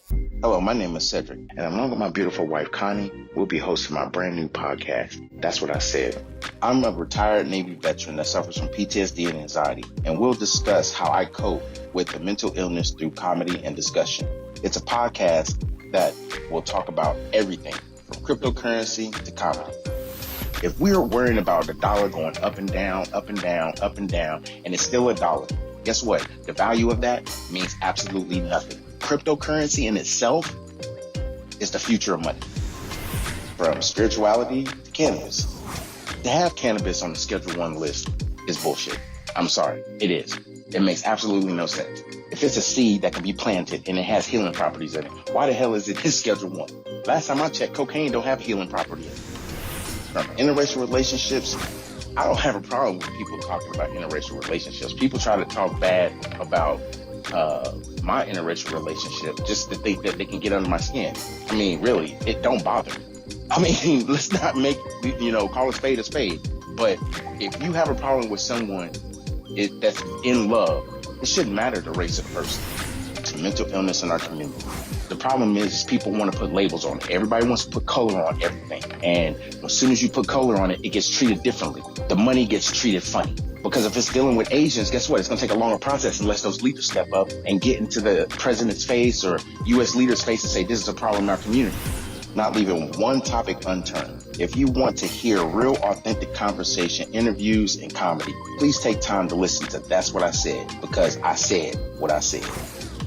Hello, my name is Cedric, and along with my beautiful wife, Connie, we'll be hosting my brand new podcast, That's What I Said. I'm a retired Navy veteran that suffers from PTSD and anxiety, and we'll discuss how I cope with the mental illness through comedy and discussion. It's a podcast that will talk about everything from cryptocurrency to comedy. If we're worrying about the dollar going up and down, up and down, up and down, and it's still a dollar, guess what? The value of that means absolutely nothing. Cryptocurrency in itself is the future of money. From spirituality to cannabis. To have cannabis on the Schedule 1 list is bullshit. I'm sorry, it is. It makes absolutely no sense. If it's a seed that can be planted and it has healing properties in it, why the hell is it in Schedule 1? Last time I checked, cocaine don't have healing property in it. From interracial relationships, I don't have a problem with people talking about interracial relationships. People try to talk bad about my interracial relationship just to think that they can get under my skin. I mean, really, it don't bother me. I mean, let's not call a spade a spade. But if you have a problem with someone that's in love, it shouldn't matter the race of the person. It's mental illness in our community. The problem is people want to put labels on it. Everybody wants to put color on everything. And as soon as you put color on it, it gets treated differently. The money gets treated funny. Because if it's dealing with Asians, guess what? It's going to take a longer process unless those leaders step up and get into the president's face or U.S. leaders' face and say, this is a problem in our community. Not leaving one topic unturned. If you want to hear real, authentic conversation, interviews, and comedy, please take time to listen to That's What I Said, because I said what I said.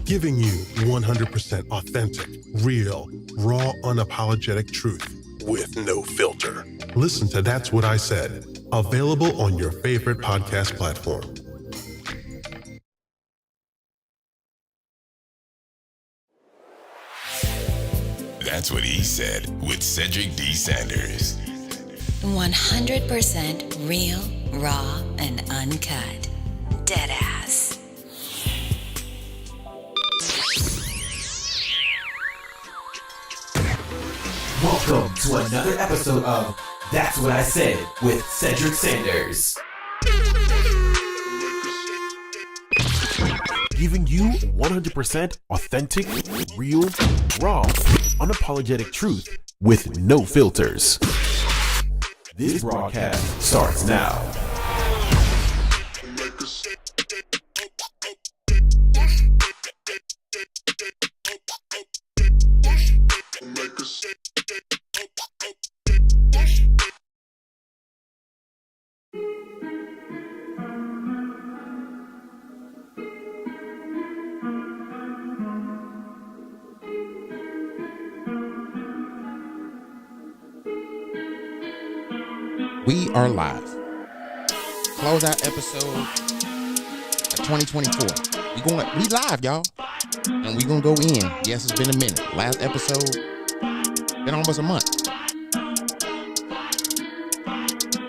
Giving you 100% authentic, real, raw, unapologetic truth with no filter. Listen to That's What I Said. Available on your favorite podcast platform. That's What He Said with Cedric D. Sanders. 100% real, raw, and uncut. Deadass. Welcome to another episode of That's What I Said with Cedric Sanders. Giving you 100% authentic, real, raw, unapologetic truth with no filters. This broadcast starts now. We are live. Close out episode 2024. We live, y'all. And we gonna go in. Yes, it's been a minute. Last episode, been almost a month.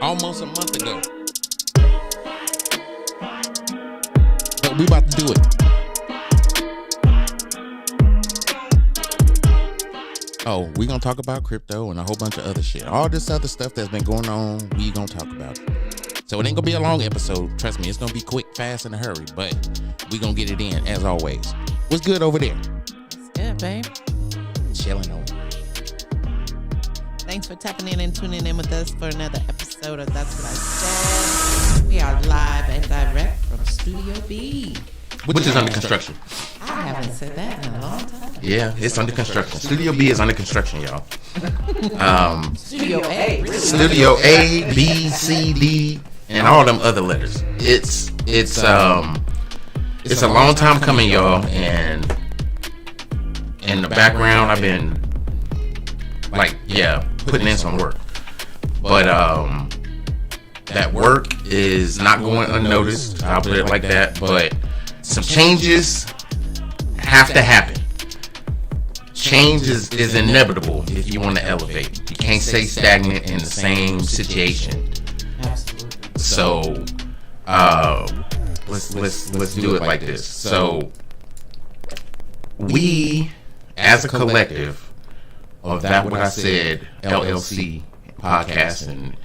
Almost a month ago. But we about to do it. Oh, we gonna talk about crypto and a whole bunch of other shit. All this other stuff that's been going on, we gonna talk about it. So it ain't gonna be a long episode. Trust me, it's gonna be quick, fast, in a hurry. But we gonna get it in as always. What's good over there? It's good, babe. Chilling over. Thanks for tapping in and tuning in with us for another episode of That's What I Said. We are live and direct from Studio B. Which is under construction. I haven't said that in a long time. Yeah, it's under construction. Studio B is under construction, y'all. Studio A. Really? Studio A, B, C, D, and all them other letters. It's a long time coming, y'all, and in the background I've been putting in some work. But that work is not going unnoticed. I'll put it like that. But some changes have to happen. Change is inevitable if you want to elevate. You can't stay stagnant in the same situation. Absolutely. So let's do it like this. So we, as a collective of That What I Said LLC podcast and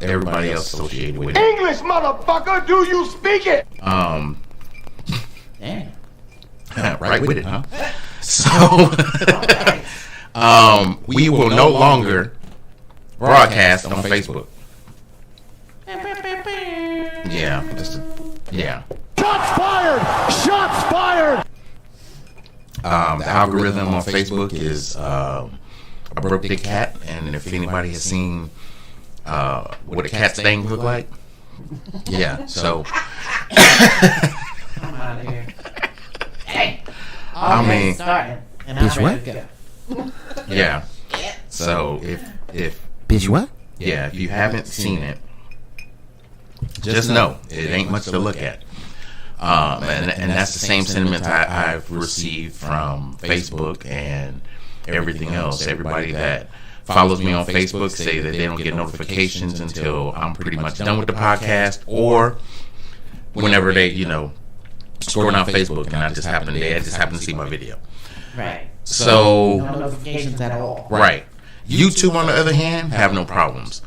everybody else associated with it. English, motherfucker, do you speak it? Damn. Right with it, huh? So we will no longer broadcast on Facebook. Yeah. Yeah. Shots fired! Shots fired! The algorithm on Facebook is a broke big cat, and if anybody has seen what a cat's thing look like, yeah. So I'm out of here. Hey, I mean, starting. And bitch, I'm ready to go. yeah. So if Bitch, what? yeah, if you haven't seen it, just know it ain't much to look at. And that's the same sentiment I've received from Facebook and everything else. Everybody that follows me on Facebook say that they don't get notifications until I'm pretty much done with the podcast, or whenever they, scroll down Facebook and I just happen to see my video. Right. So No notifications at all. right. YouTube, on the other hand, have no problems.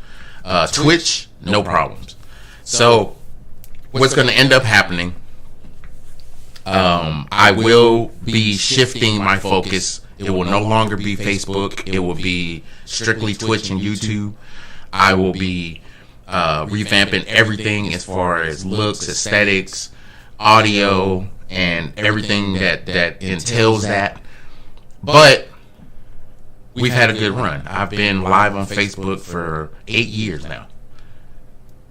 Twitch, no problems. So what's going to end up happening? I will be shifting my focus. It will no longer be Facebook. It will be strictly Twitch and YouTube. I will be revamping everything as far as looks, aesthetics, audio, and everything that entails that. But we've had a good run. I've been live on Facebook for 8 years now.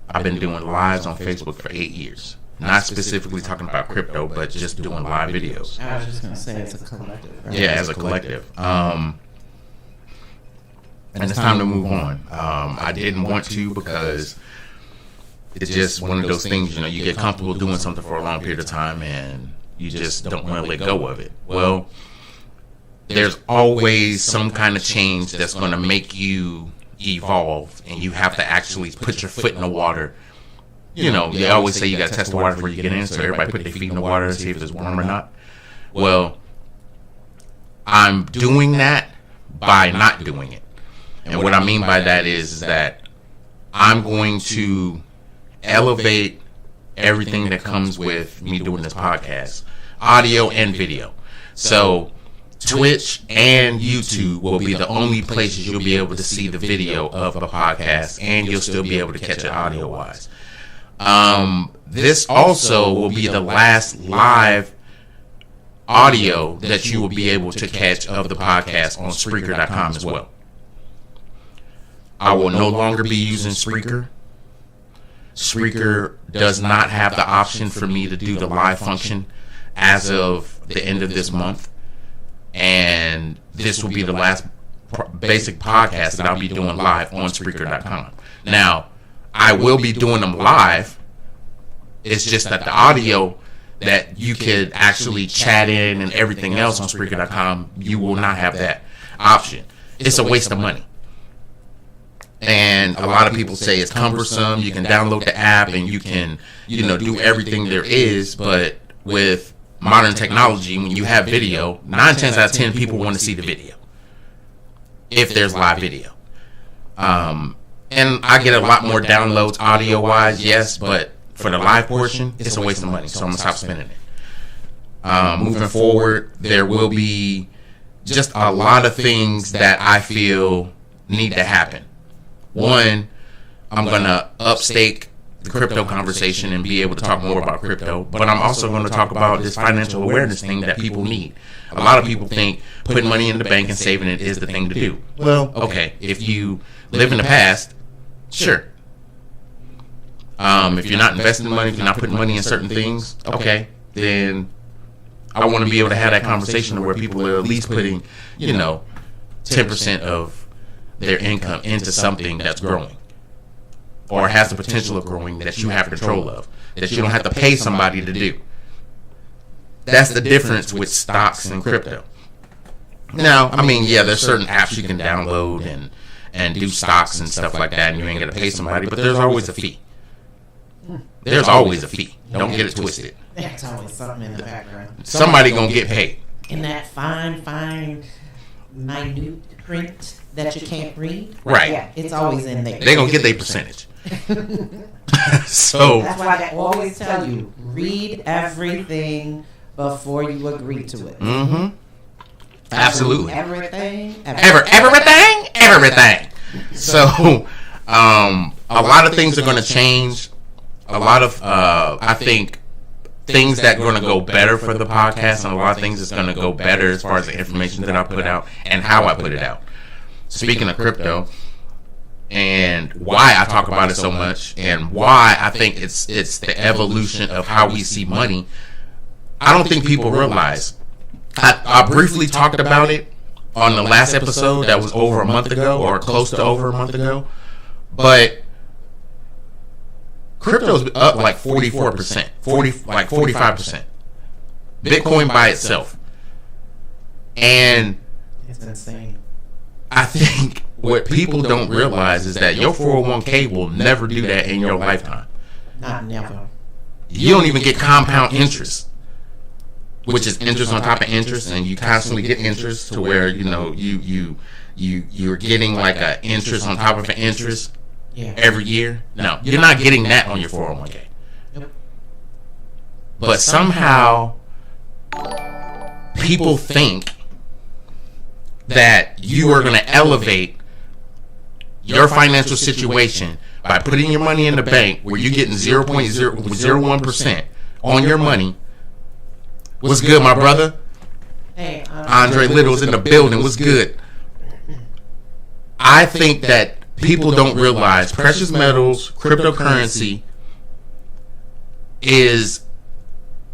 I've been doing lives on Facebook for 8 years. Not specifically talking about crypto, but just doing live videos. I was just going to say it's a collective. Right? Yeah, as a collective. And it's time to move on. I didn't want to because it's just one of those things, you get comfortable doing something for a long period of time and you just don't want to let go of it. Well, there's always some kind of change that's going to make you evolve, and you have to actually put your foot in the water. They always say you got to test the water before you get in, so everybody put their feet in the water to see if it's warm or not. Well, I'm doing that by not doing it. And what I mean by that is that I'm going to elevate everything that comes with me doing this podcast, audio and video. So Twitch and YouTube will be the only places you'll be able to see the video of the podcast, and you'll still be able to catch it audio-wise. This also will be the last live audio that you will be able to catch of the podcast on Spreaker.com as well. I will no longer be using Spreaker. Spreaker does not have the option for me to do the live function as of the end of this month. And this will be the last basic podcast that I'll be doing live on Spreaker.com. Now, I will be doing them live. It's just that the audio that you could actually chat in and everything else on Spreaker.com, you will not have that option. It's a waste of money. And a lot of people say it's cumbersome. You can download the app and you can, do everything there is. But with modern technology, when you have video, 9 times out of 10 people want to see the video if there's live video. And I get a lot more downloads audio wise, yes, but for the live portion, it's a waste of money, so I'm gonna stop spending it. Moving forward, there will be just a lot of things that I feel need to happen. One, I'm gonna upstake the crypto conversation and be able to talk more about crypto, but I'm also going to talk about this financial awareness thing that people need. A lot of people think putting money in the bank and saving it is the thing to do. Well, okay, if you live in the past, sure. If you're not investing money, if you're not putting money in certain things, okay, then I want to be able to have that conversation where people are at least putting, 10% of their income into something that's growing, or has the potential of growing, that you have control of, that you don't have to pay somebody to do. That's the difference with stocks and crypto. Now, there's certain apps you can download and do stocks and stuff like that, and you ain't got to pay somebody, but there's always a fee. There's always a fee. Don't get it twisted. There's always something in the background. Somebody gonna get paid. In that fine, minute print that you can't read. Right. Yeah, it's always in there. They gonna get their percentage. So that's why they always tell you, read everything before you agree to it. Mm-hmm. Absolutely. Everything. Everything. So, a lot of things are going to change. A lot of, I think, things that are going to go better for the podcast, and a lot of things that's going to go better as far as the information that I put out and how I put it out. Speaking of crypto, and why I talk about it so much, and why I think it's the evolution of how we see money, I don't think people realize. I briefly talked about it on the last episode that was over a month ago, or close to over a month ago, but crypto's up like 44%, 45%. Bitcoin by itself. And it's insane. I think what people don't realize is that your 401k will never do that in your lifetime. Not never. You don't even get compound interest, which is interest on top of interest, and you constantly get interest to where, you know, you're getting like a interest on top of an interest every year. No, you're not getting that on your 401k. Yep. But somehow people think that you are going to elevate your financial situation by putting your money in the bank where you're getting 0.001% on your money. What's good, my brother? Hey, Andre Little's in the building. What's good? I think that people don't realize precious metals, cryptocurrency is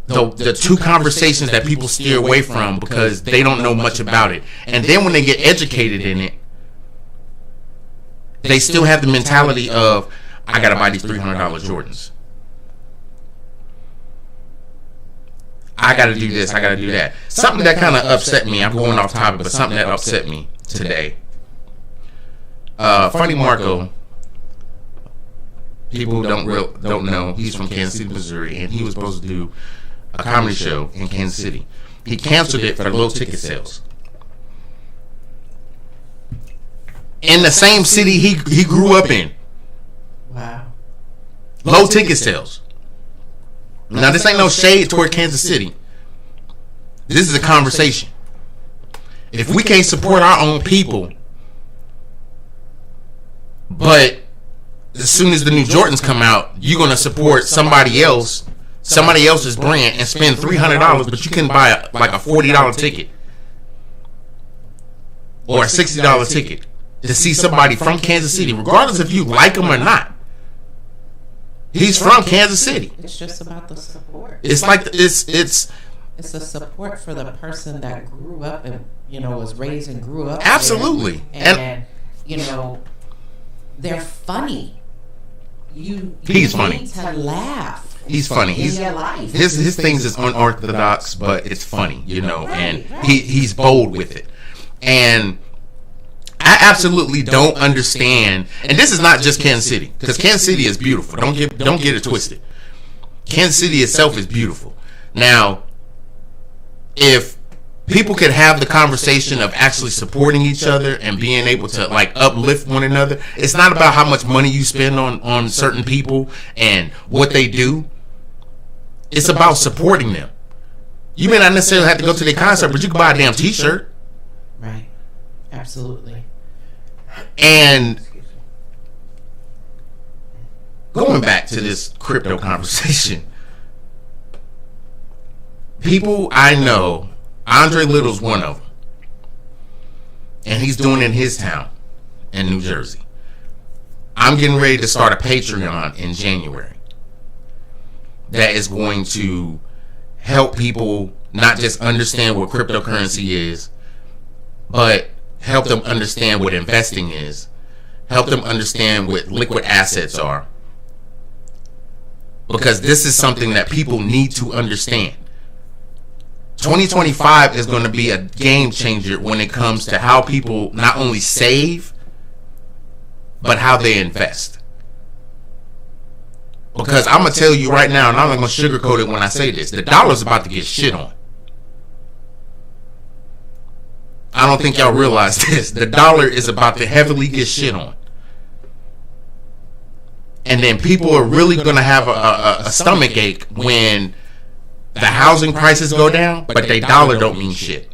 the two conversations that people steer away from because they don't know much about it. And then when they get educated in it, they still have the mentality of, I gotta buy these $300 Jordans. I gotta do this, I gotta do that. Something that kind of upset me, I'm going off topic, but something that upset me today. Funny Marco, people who don't know, he's from Kansas City, Missouri, and he was supposed to do a comedy show in Kansas City. He canceled it for the low ticket sales. In the same city he grew up in. Wow. Low ticket sales. Now this ain't no shade toward Kansas City. This is a conversation. If we can't support our own people, but as soon as the new Jordans come out, you're gonna support somebody else's brand and spend $300, but you can buy like a $40 ticket or a $60 ticket to see somebody from Kansas City, regardless if you like him or not. He's from Kansas City. It's just about the support. It's like it's a support for the person that grew up and, you know, was raised and grew up. Absolutely. And you know, they're funny. He's funny. Need to laugh. He's funny. In your life. His things is unorthodox, but it's funny, you know, and he's bold with it. And I absolutely don't understand, and this is not just Kansas City, because Kansas City is beautiful. Don't get it twisted. Kansas City itself is beautiful. Now, if people could have the conversation of actually supporting each other and being able to like uplift one another, it's not about how much money you spend on certain people and what they do. It's about supporting them. You may not necessarily have to go to their concert, but you can buy a damn t-shirt. Right. Absolutely. And going back to this crypto conversation, people I know, Andre Little's one of them, and he's doing it in his town in New Jersey. I'm getting ready to start a Patreon in January that is going to help people not just understand what cryptocurrency is, but help them understand what investing is, help them understand what liquid assets are, because this is something that people need to understand. 2025 is going to be a game changer when it comes to how people not only save, but how they invest. Because I'm going to tell you right now, and I'm not going to sugarcoat it when I say this, the dollar's about to get shit on. I don't think y'all realize this. The dollar is about to heavily get shit on. And then people are really going to have a stomach ache when the housing prices go down, but their dollar don't mean shit.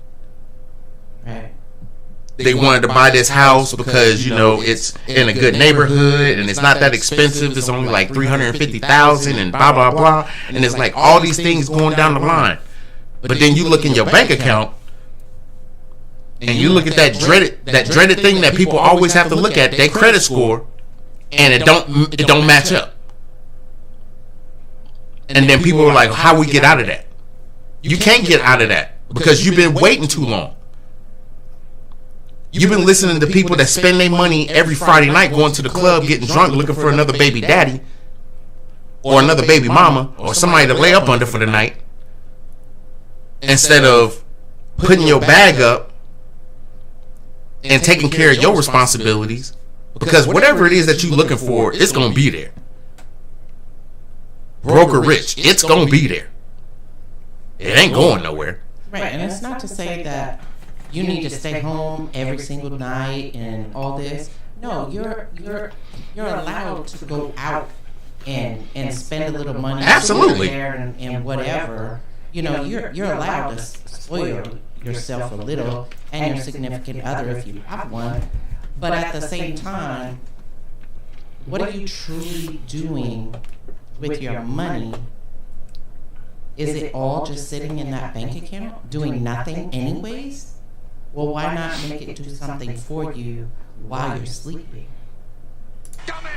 they wanted to buy this house because, you know, it's in a good neighborhood and it's not that expensive. It's only like $350,000 and blah, blah, blah. And it's like all these things going down the line. But then you look in your bank account and you look at that dreaded thing that people always have to look at, their credit score, and it don't match up. And then people are like, how we get out of that? You can't get out of that because you've been waiting too long. You've been listening to people that spend their money every Friday night going to the club, getting drunk, looking for another baby daddy or another baby mama or somebody to lay up under for the night, instead of putting your bag up and taking care of your responsibilities, because whatever it is that you're looking for, it's going to be there. Broke or rich, it's going to be there. It ain't going nowhere. Right, and it's not to say that you need to stay home every single night and all this. No, you're allowed to go out and spend a little money. Absolutely. There and whatever. You know, you're allowed to spoil yourself a little and your significant other if you have one. But at the same time, what are you truly doing with your money? Is it all just sitting in that bank account doing nothing anyways? Well, why not make it do something for you while you're sleeping?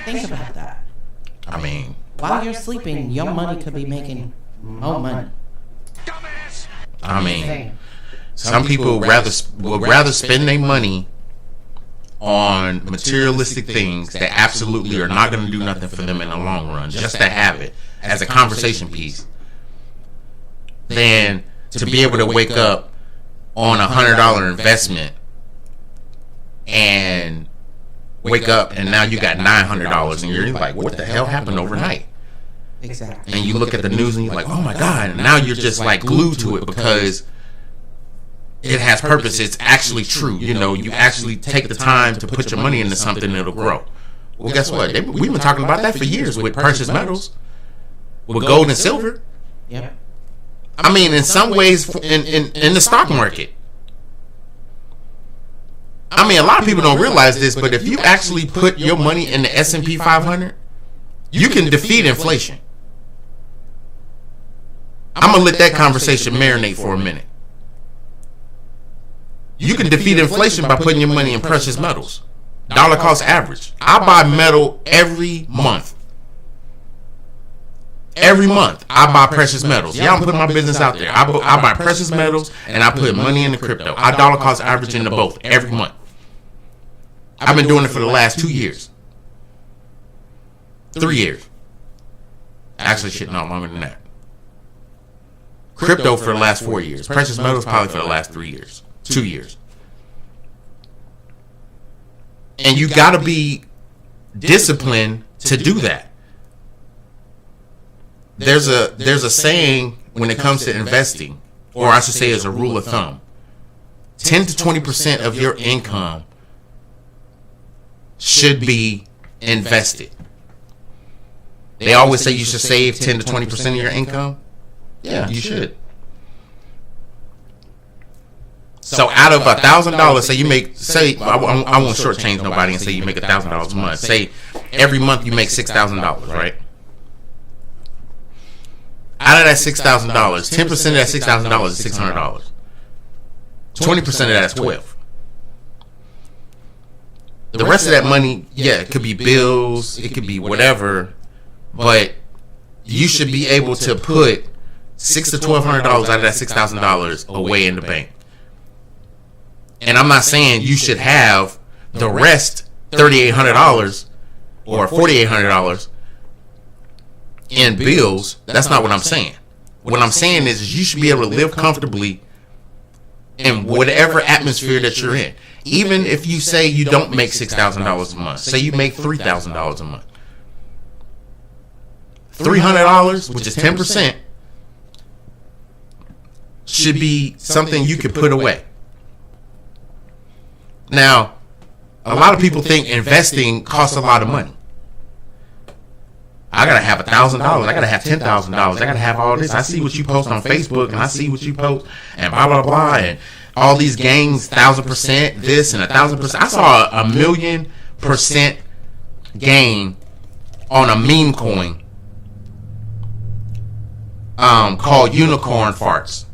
Think about that. I mean, while you're sleeping, your money could be making more money. I mean, some people would rather spend their money on materialistic things that absolutely are not going to do nothing for them in the long run, just to have it as a conversation piece, than to be able to wake up on $100 investment and wake up and now you got $900 and you're like, what the hell happened overnight? Exactly. And you look at the news and you're like, oh my God, and now you're just like glued to it because it has purpose. It's actually true. You know, you actually take the time to put your money into something that'll grow. Well, guess what? We've been talking about that for years with precious metals, with gold and silver. Yeah. I mean, in some ways, in the stock market. I mean, a lot of people don't realize this, but if you actually put your money in the S&P 500, you can defeat inflation. I'm going to let that conversation marinate for a minute. You can defeat inflation by putting your money in precious metals. Dollar cost average. I buy metal every month. Every month, I buy precious metals. Yeah, I'm putting my business out there. I buy precious metals and I put money into crypto. I dollar cost average into both every month. I've been doing it for the last 2 years. 3 years. Actually, shit, not longer than that. Crypto for the last 4 years. Precious metals probably for the last 3 years. 2 years. And you got to be disciplined to do that. There's a saying when it comes to investing, or I should say as a rule of thumb, 10 to 20% of your income should be invested. They always say you should save 10 to 20% of your income. Yeah, you should. So out of $1,000, say I won't shortchange nobody and say you make $1,000 a month. Say every month you make $6,000, right? Out of that $6,000, 10% of that $6,000 is $600. 20% of that is $12. The rest of that money, yeah, it could be bills, it could be whatever, but you should be able to put $600 to $1,200 out of that $6,000 away in the bank. And I'm not saying you should have the rest $3,800 or $4,800 in bills. That's not what I'm saying. What I'm saying is you should be able to live comfortably in whatever atmosphere that you're in. Even if you say you don't make $6,000 a month, say you make $3,000 a month, $300, which is 10%, should be something you could put away. Now, a lot of people think investing costs a lot of money. I gotta have $1,000. I gotta have $10,000. I gotta have all this. I see what you post on Facebook, and I see what you post, and blah blah blah. And all these gangs, 1,000% this and 1,000%. I saw a 1,000,000% gain on a meme coin called unicorn farts.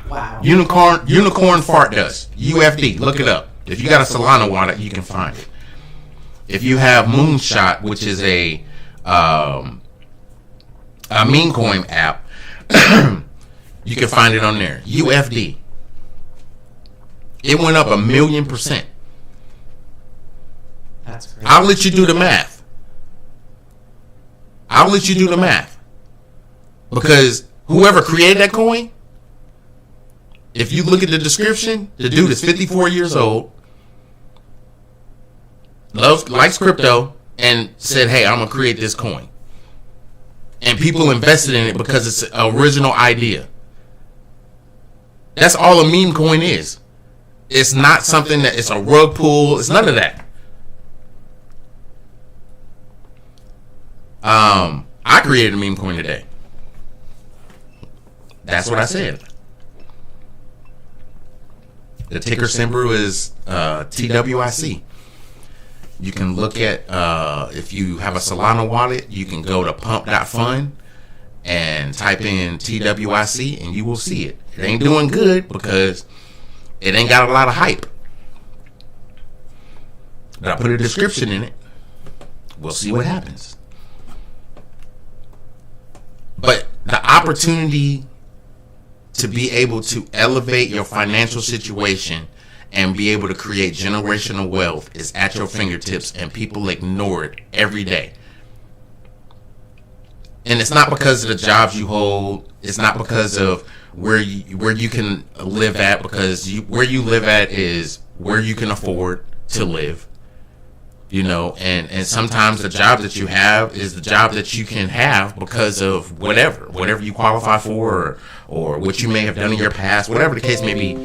Wow. Unicorn fart dust. UFD. Look it up. If you got a Solana wallet, you can find it. If you have Moonshot, which is a meme coin app, you can find it on there. UFD. It went up 1,000,000%. That's crazy. I'll let you do the math. Because whoever created that coin, if you look at the description, the dude is 54 years old, likes crypto, and said, hey, I'm going to create this coin. And people invested in it because it's an original idea. That's all a meme coin is. It's not something that it's a rug pull. It's none of that. I created a meme coin today. That's what I said. The ticker symbol is TWIC. You can look at, if you have a Solana wallet, you can go to pump.fund and type in TWIC and you will see it. It ain't doing good because it ain't got a lot of hype. But I put a description in it. We'll see what happens. But the opportunity to be able to elevate your financial situation and be able to create generational wealth is at your fingertips, and people ignore it every day. And it's not because of the jobs you hold. It's not because of where you can live at, because where you live at is where you can afford to live. You know, and sometimes the job that you have is the job that you can have because of whatever you qualify for, or what you may have done in your past, whatever the case may be.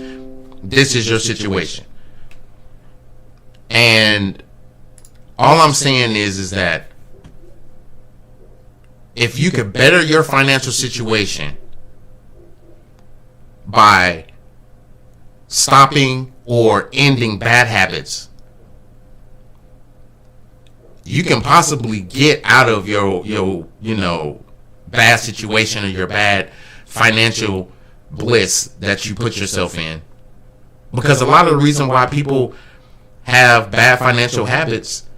This is your situation. And all I'm saying is that if you could better your financial situation by stopping or ending bad habits, you can possibly get out of your bad situation or your bad financial bliss that you put yourself in. Because a lot of the reason why people have bad financial habits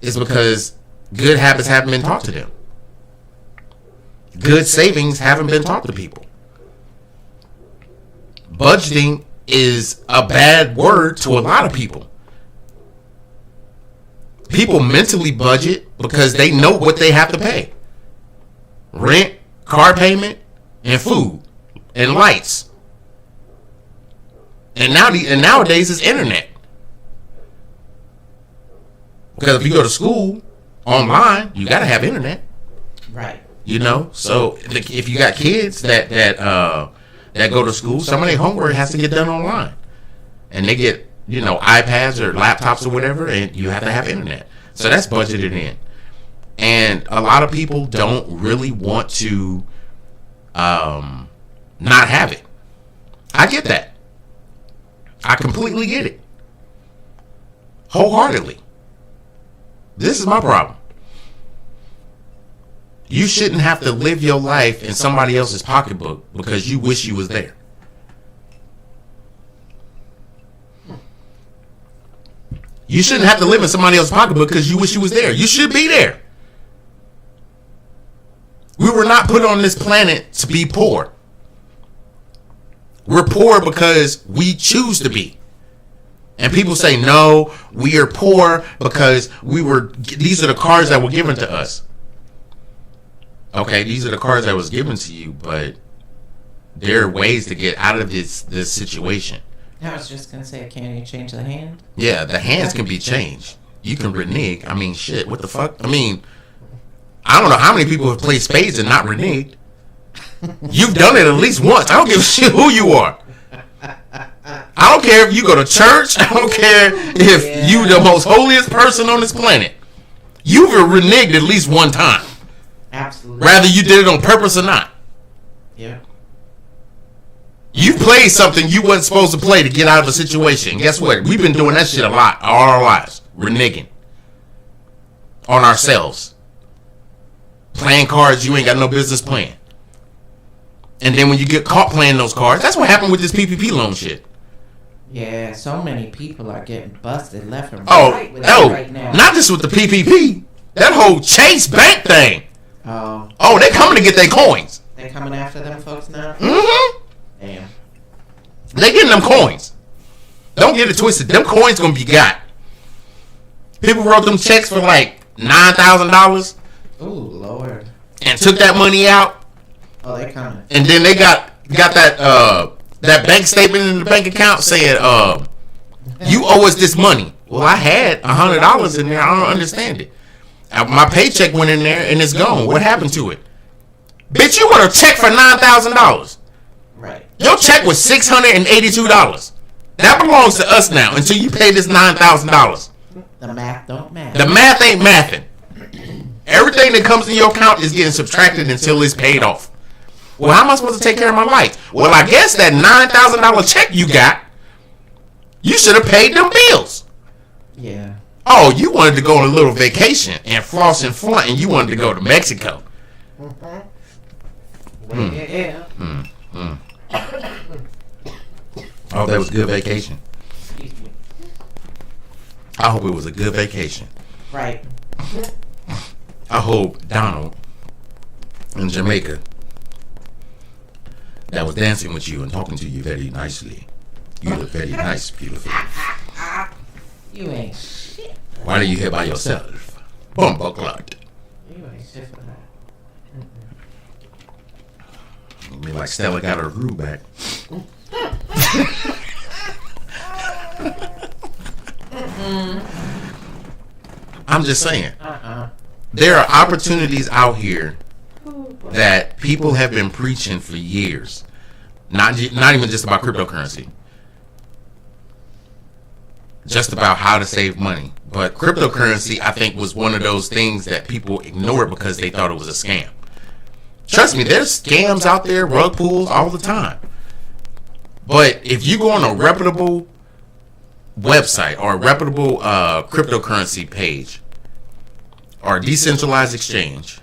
is because good habits haven't been taught to them. Good savings haven't been taught to people. Budgeting is a bad word to a lot of people. People mentally budget because they know what they have to pay. Rent, car payment, and food, and lights. And nowadays it's internet. Because if you go to school online, you gotta have internet. Right. You know, so if you got kids that go to school, some of their homework has to get done online, and they get iPads or laptops or whatever, and you have to have internet. So that's budgeted in, and a lot of people don't really want to not have it. I get that. I completely get it. Wholeheartedly. This is my problem. You shouldn't have to live your life in somebody else's pocketbook because you wish you was there. You shouldn't have to live in somebody else's pocketbook because you wish you was there. You should be there. We were not put on this planet to be poor. We're poor because we choose to be. And people say, no, we are poor because these are the cards that were given to us. Okay, these are the cards that was given to you, but there are ways to get out of this situation. I was just going to say, can you change the hand? Yeah, the hands can be changed. You can renege. I mean, shit, what the fuck? I mean, I don't know how many people have played spades and not reneged. You've done it at least once. I don't give a shit who you are. I don't care if you go to church. I don't care if you the most holiest person on this planet. You've reneged at least one time. Absolutely. Rather you did it on purpose or not. Yeah. You played something you wasn't supposed to play to get out of a situation. And guess what? We've been doing that shit a lot all our lives. Reneging on ourselves. Playing cards you ain't got no business playing. And then when you get caught playing those cards, that's what happened with this PPP loan shit. Yeah, so many people are getting busted left and right with that right now. Not just with the PPP. That whole Chase Bank thing. Oh, they coming to get their coins. They coming after them folks now? Mm-hmm. Damn. They getting them coins. Don't get it twisted. Them coins gonna be got. People wrote them checks for like $9,000. Ooh, Lord. And took that money out. Oh, they coming. And then they got that bank statement in the bank account saying, you owe us this money. Well, I had $100 in there. I don't understand it. My paycheck went in there and it's gone. What happened to it? Bitch, you want a check for $9,000. Right. Your check was $682. That belongs to us now until you pay this $9,000. The math don't matter. The math ain't mathing. Everything that comes in your account is getting subtracted until it's paid off. Well, how am I supposed to take care of my life? Well, I guess that $9,000 check you got, you should have paid them bills. Yeah. Oh, you wanted to go on a little vacation and floss and flaunt, and you wanted to go to Mexico. Yeah. Oh, that was a good vacation. I hope it was a good vacation. Right. I hope Donald in Jamaica that was dancing with you and talking to you very nicely. You look very nice, beautiful. You ain't shit. Why are you here by yourself? Bumbleclot. You ain't shit for that. I mean, like Stella got her groove back. I'm just saying. There are opportunities out here that people have been preaching for years. Not even just about cryptocurrency. Just about how to save money. But cryptocurrency, I think, was one of those things that people ignored because they thought it was a scam. Trust me, there's scams out there, rug pulls, all the time. But if you go on a reputable website or a reputable cryptocurrency page or a decentralized exchange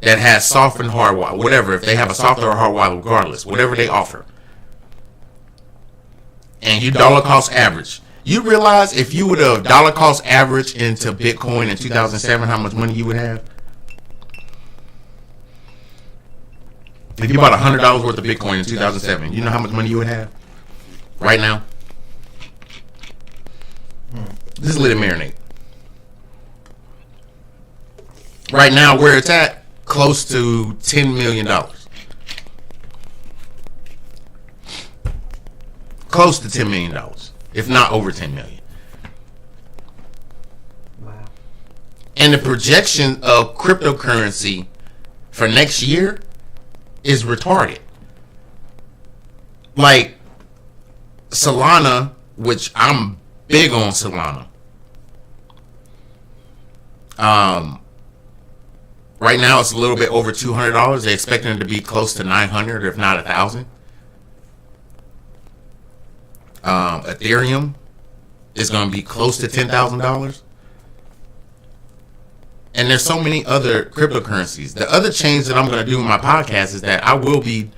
that has soft and hard wallet, whatever, if they have a soft or a hard wallet, regardless, whatever they offer, and you dollar cost average, you realize if you would have dollar cost average into Bitcoin in 2007, how much money you would have? If you bought $100 worth of Bitcoin in 2007, you know how much money you would have right now? Just let it marinate. Right now, where it's at, close to $10 million. Close to $10 million, if not over $10 million. Wow. And the projection of cryptocurrency for next year is retarded. Like Solana, which I'm big on Solana. Right now it's a little bit over $200. They're expecting it to be close to $900, if not $1,000. Ethereum is going to be close to $10,000. And there's so many other cryptocurrencies. The other change that I'm going to do in my podcast is that I will be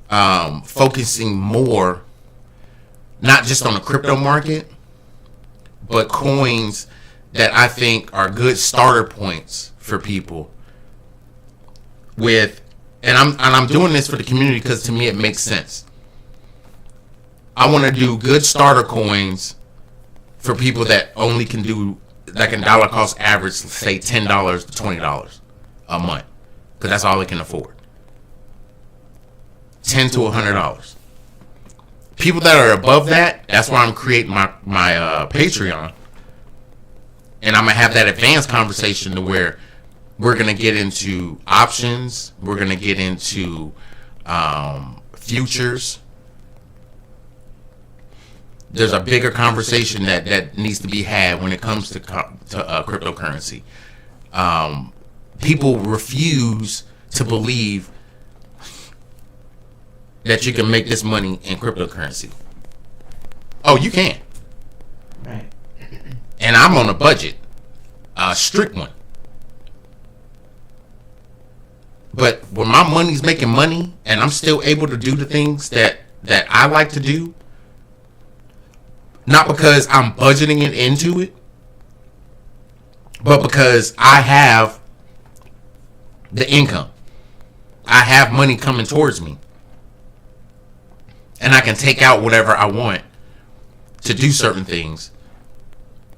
focusing more, not just on the crypto market, but coins that I think are good starter points for people. And I'm doing this for the community because to me it makes sense. I want to do good starter coins for people that only can do, that can dollar cost average, say $10 to $20 a month, because that's all they can afford. $10 to $100. People that are above that, that's why I'm creating my Patreon, and I'm gonna have that advanced conversation to where we're gonna get into options, we're gonna get into futures. There's a bigger conversation that needs to be had when it comes to cryptocurrency. People refuse to believe that you can make this money in cryptocurrency. Oh, you can. Right. And I'm on a budget, a strict one. But when my money's making money and I'm still able to do the things that I like to do, not because I'm budgeting it into it, but because I have the income. I have money coming towards me. And I can take out whatever I want to do certain things.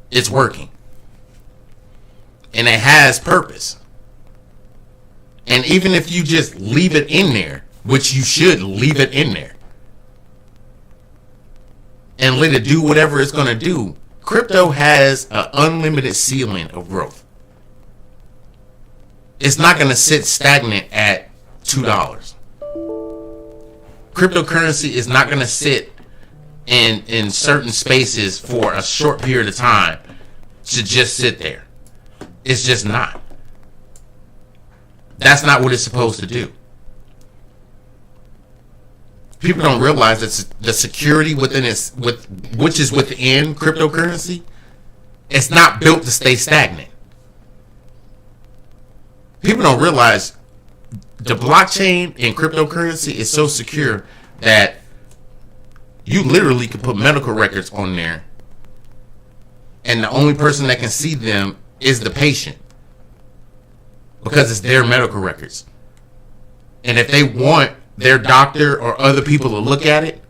It's working. And it has purpose. And even if you just leave it in there, which you should leave it in there, and let it do whatever it's going to do, crypto has an unlimited ceiling of growth. It's not going to sit stagnant at $2. Cryptocurrency is not going to sit in certain spaces for a short period of time to just sit there. It's just not. That's not what it's supposed to do. People don't realize that the security within which is within cryptocurrency, it's not built to stay stagnant. People don't realize the blockchain in cryptocurrency is so secure that you literally can put medical records on there, and the only person that can see them is the patient, because it's their medical records. And if they want their doctor or other people to look at it,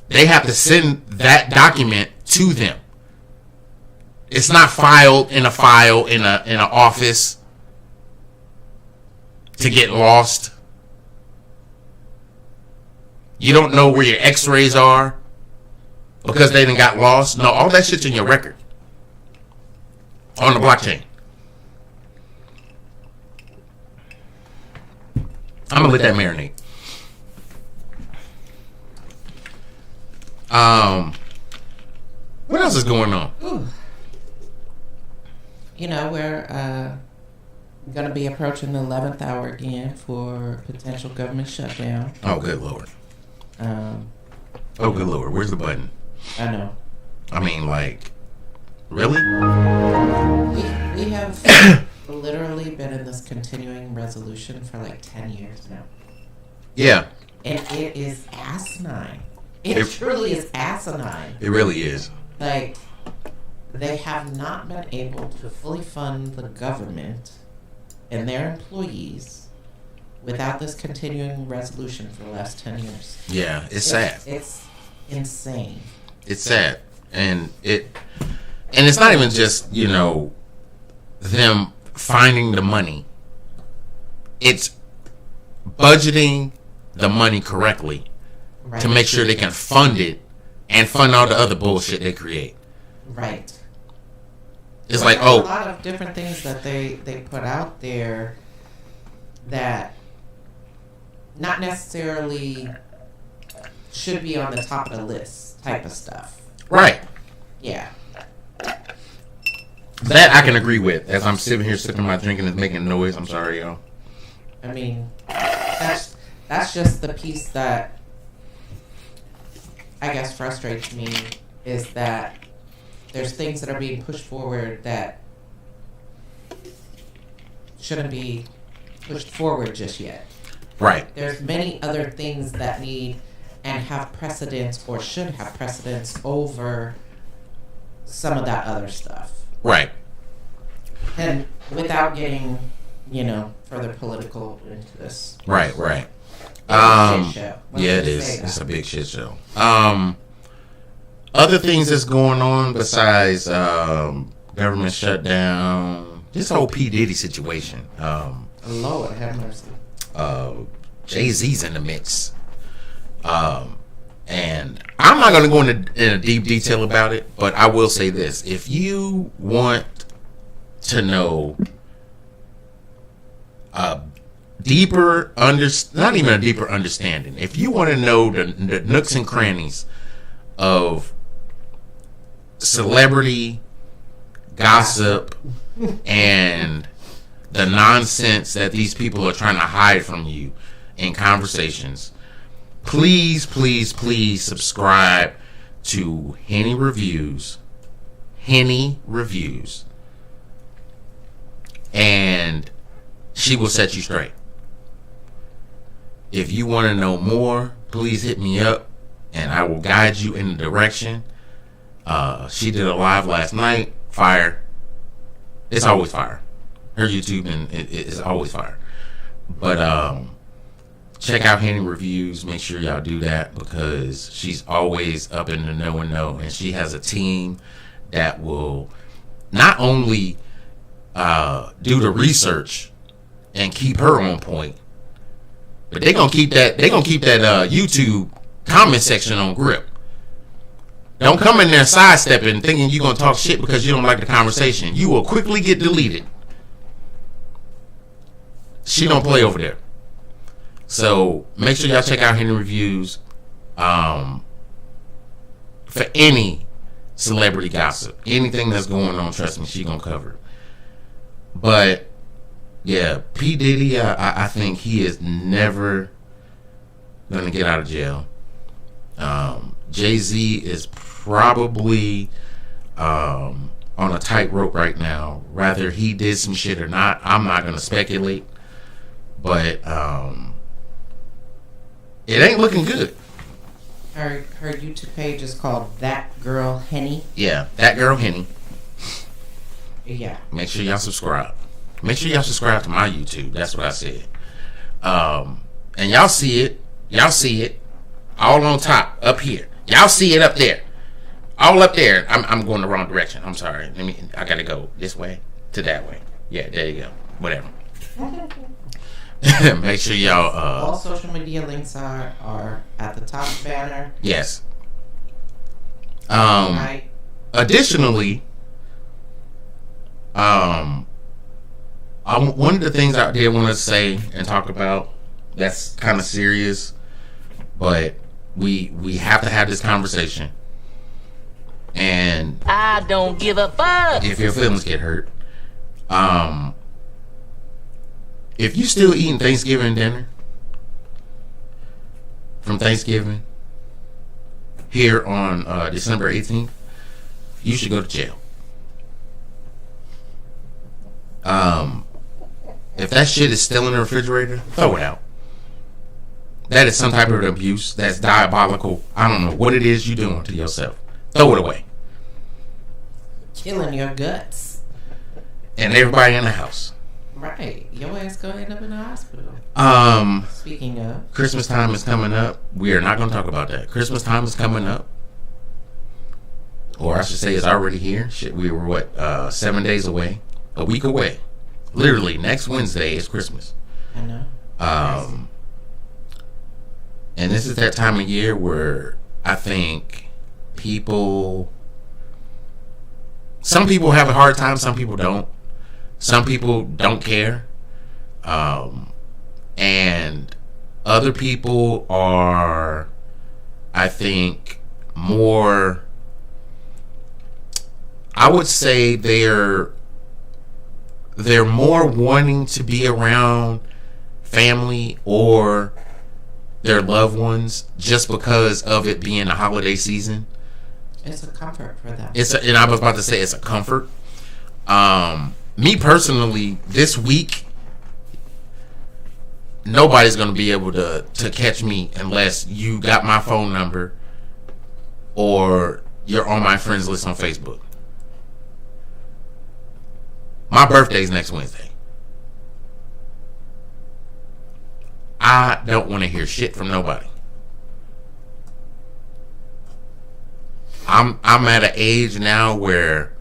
they have to send that document to them. It's not filed in a file in an office to get lost. You don't know where your x-rays are because they done got lost. No, all that shit's in your record on the blockchain. I'm gonna let that marinate. What else is going on? Ooh. You know, we're going to be approaching the 11th hour again for potential government shutdown. Oh, good Lord. Oh, good Lord. Where's the button? I know. I mean, like, really? We have literally been in this continuing resolution for like 10 years now. Yeah. And it is asinine. It truly is asinine. It really is. Like, they have not been able to fully fund the government and their employees without this continuing resolution for the last 10 years. Yeah, it's sad. It's insane. It's sad. And it's not even just, them finding the money. It's budgeting the money correctly, right, to make sure they can fund it and fund all the other bullshit they create. Right. It's like, like, a lot of different things that they put out there that not necessarily should be on the top of the list type of stuff. Right. Yeah. That I can agree with. As I'm sitting here sipping my drink and it's making noise. I'm sorry, y'all. I mean, that's just the piece that I guess frustrates me, is that there's things that are being pushed forward that shouldn't be pushed forward just yet. Right. There's many other things that need and have precedence or should have precedence over some of that other stuff. Right. And without getting, further political into this. Right. It's a shit show. Yeah, it is. It's a big shit show. Other things that's going on besides government shutdown, this whole P. Diddy situation. Lord have mercy. Jay-Z's in the mix. And I'm not going to go into a deep detail about it, but I will say this. If you want to know deeper not even a deeper understanding, if you want to know the nooks and crannies of celebrity gossip and the nonsense that these people are trying to hide from you in conversations, please subscribe to Henny Reviews, and she will set you straight. If you want to know more, please hit me up and I will guide you in the direction. She did a live last night. Fire. It's always fire. Her YouTube and it's always fire. But check out Henny Reviews. Make sure y'all do that because she's always up in the know, and she has a team that will not only do the research and keep her on point, but they're gonna keep that YouTube comment section on grip. Don't come in there sidestepping thinking you're gonna talk shit because you don't like the conversation. You will quickly get deleted. She don't play over there. So make sure y'all check out Henny Reviews for any celebrity gossip, anything that's going on. Trust me, she gonna cover it. But yeah, P. Diddy, I think he is never gonna get out of jail. Jay-Z is probably on a tightrope right now. Rather he did some shit or not, I'm not gonna speculate. But it ain't looking good. Her YouTube page is called That Girl Henny. Yeah, That Girl Henny. Yeah. Make sure y'all subscribe. Make sure y'all subscribe to my YouTube. That's what I said. And y'all see it. Y'all see it. All on top, up here. Y'all see it up there. All up there. I'm going the wrong direction. I'm sorry. I gotta go this way to that way. Yeah, there you go. Whatever. Make sure y'all all social media links are at the top banner. Yes. Additionally, one of the things I did want to say and talk about that's kind of serious, but we have to have this conversation. And I don't give a fuck if your feelings get hurt. If you still eating Thanksgiving dinner from Thanksgiving here on December 18th, you should go to jail. If that shit is still in the refrigerator, throw it out. That is some type of abuse. That's diabolical. I don't know what it is you're doing to yourself. Throw it away. Killing your guts. And everybody in the house. Right. Your ass gonna end up in the hospital. Speaking of, Christmas time is coming up. We are not going to talk about that. Christmas time is coming up. Or I should say it's already here. Shit, we were 7 days away? A week away. Literally, next Wednesday is Christmas. I know. And this is that time of year where I think some people have a hard time, some people don't. Some people don't care. And other people are, I think, more, I would say they're more wanting to be around family or their loved ones just because of it being the holiday season. It's a comfort for them. And I was about to say it's a comfort. Me personally, this week, nobody's going to be able to catch me unless you got my phone number or you're on my friends list on Facebook. My birthday's next Wednesday. I don't want to hear shit from nobody. I'm at an age now where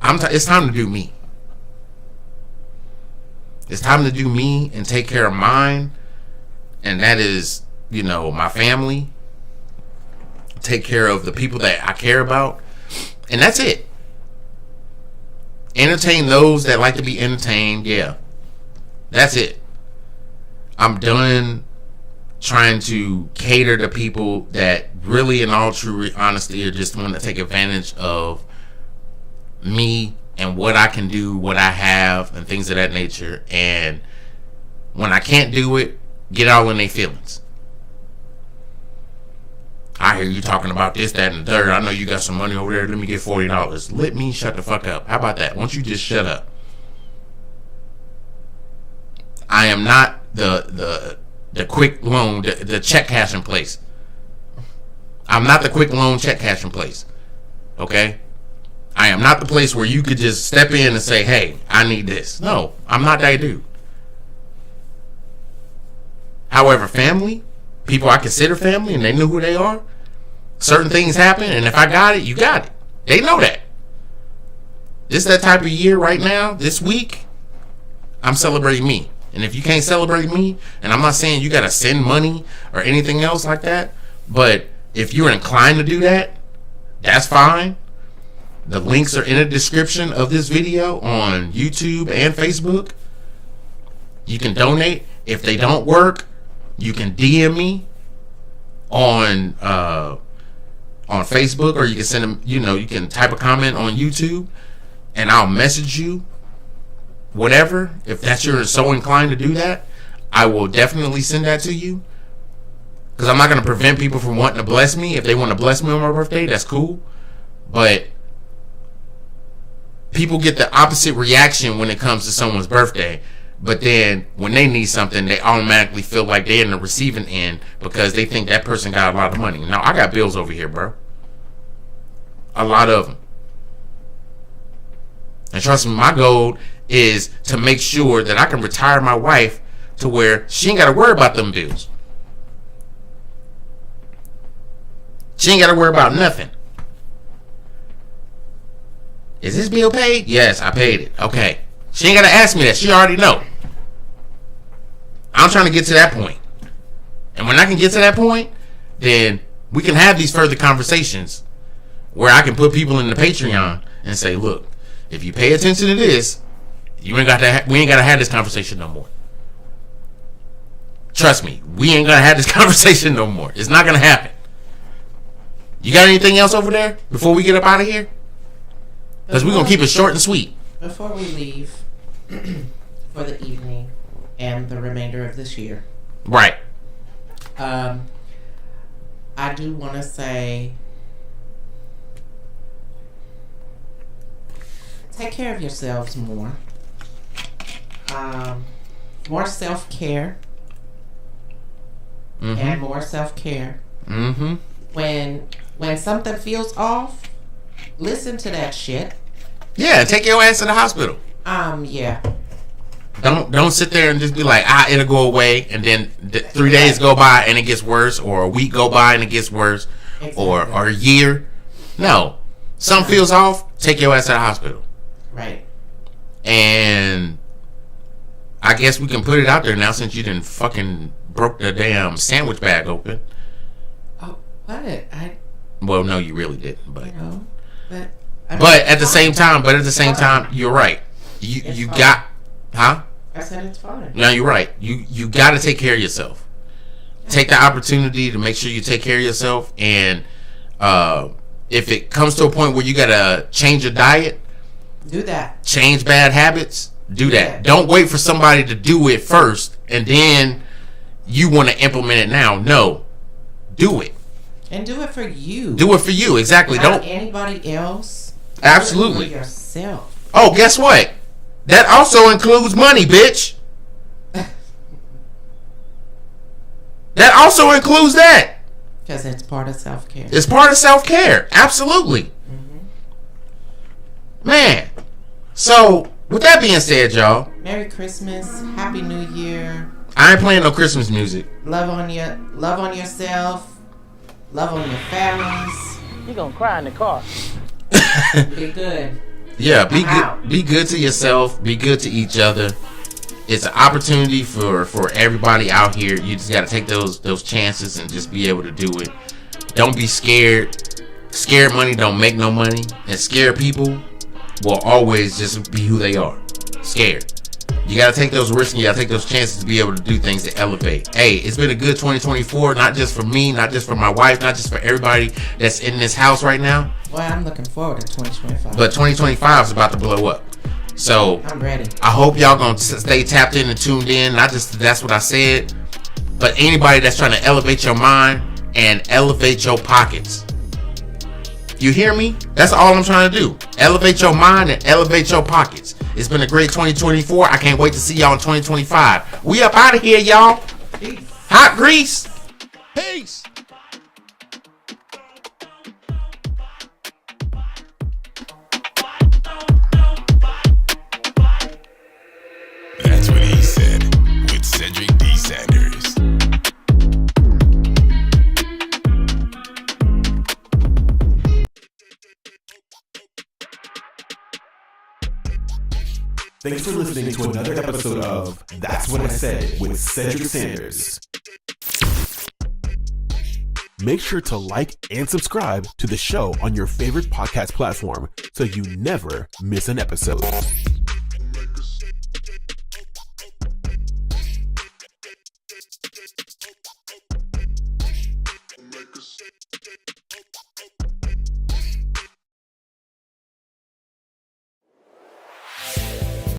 it's time to do me. It's time to do me and take care of mine, and that is, my family. Take care of the people that I care about, and that's it. Entertain those that like to be entertained. Yeah, that's it. I'm done trying to cater to people that really, in all true honesty, are just want to take advantage of me and what I can do, what I have, and things of that nature. And When I can't do it, get all in their feelings. I hear you talking about this, that, and the third. I know you got some money over there. Let me get $40. Let me shut the fuck up. How about that? Why don't you just shut up? I am not the quick loan, the check cashing place. I'm not the quick loan check cashing place. Okay? I am not the place where you could just step in and say, hey, I need this. No, I'm not that dude. However, family, people I consider family, and they know who they are, certain things happen, and if I got it, you got it. They know that. This that type of year right now, this week, I'm celebrating me. And if you can't celebrate me, and I'm not saying you got to send money or anything else like that, but if you're inclined to do that, that's fine. The links are in the description of this video on YouTube and Facebook. You can donate. If they don't work, you can DM me on Facebook, or you can send them, you can type a comment on YouTube and I'll message you. Whatever, if that's you're so inclined to do that, I will definitely send that to you. Because I'm not going to prevent people from wanting to bless me. If they want to bless me on my birthday, that's cool. But people get the opposite reaction when it comes to someone's birthday. But then when they need something, they automatically feel like they're in the receiving end because they think that person got a lot of money. Now, I got bills over here, bro. A lot of them. And trust me, my goal is to make sure that I can retire my wife to where she ain't got to worry about them bills. She ain't got to worry about nothing. Is this bill paid? Yes, I paid it. Okay. She ain't got to ask me that. She already know. I'm trying to get to that point. And when I can get to that point, then we can have these further conversations where I can put people in the Patreon and say, look, if you pay attention to this, we ain't got to have this conversation no more. Trust me, we ain't gonna have this conversation no more. It's not gonna happen. You got anything else over there before we get up out of here? Because we're gonna keep it short and sweet. Before we leave for the evening and the remainder of this year, right? I do want to say, take care of yourselves more. More self-care. Mm-hmm. And more self-care. Mm-hmm. When something feels off, listen to that shit. Yeah, take your ass to the hospital. Yeah. Don't sit there and just be like, it'll go away, and then 3 days go by and it gets worse, or a week go by and it gets worse, exactly. or a year. No, something feels off, take your ass to the hospital. Right. And I guess we can put it out there now since you didn't fucking broke the damn sandwich bag open. Oh, what? Well, no, you really didn't, but. But at the same time, you're right. You got, huh? I said it's fine. No, you're right. You got to take care of yourself. Take the opportunity to make sure you take care of yourself, and if it comes to a point where you got to change your diet, do that. Change bad habits, do that. Don't wait for somebody to do it first, and then you want to implement it now. No, do it. And do it for you. Do it for you, exactly. Not Don't anybody else. Absolutely. Do it for yourself. Oh, guess what? That also includes money, bitch. That also includes that. Because it's part of self-care. It's part of self-care. Absolutely. Mm-hmm. Man. So, with that being said, y'all. Merry Christmas. Happy New Year. I ain't playing no Christmas music. Love on yourself. Love on your families. You're gonna cry in the car. Be good. Yeah, be good to yourself. Be good to each other. It's an opportunity for everybody out here. You just gotta take those chances and just be able to do it. Don't be scared. Scared money don't make no money, and scared people will always just be who they are. Scared. You gotta take those risks and you gotta take those chances to be able to do things to elevate. Hey, it's been a good 2024, not just for me, not just for my wife, not just for everybody that's in this house right now. Well, I'm looking forward to 2025. But 2025 is about to blow up. So I'm ready. I hope y'all gonna stay tapped in and tuned in. Not just That's What I Said, but anybody that's trying to elevate your mind and elevate your pockets. You hear me? That's all I'm trying to do. Elevate your mind and elevate your pockets. It's been a great 2024. I can't wait to see y'all in 2025. We up out of here, y'all. Peace. Hot grease. Peace. That's what he said with Cedric D. Sanders. Thanks for listening to another episode of That's What I Said with Cedric Sanders. Make sure to like and subscribe to the show on your favorite podcast platform so you never miss an episode.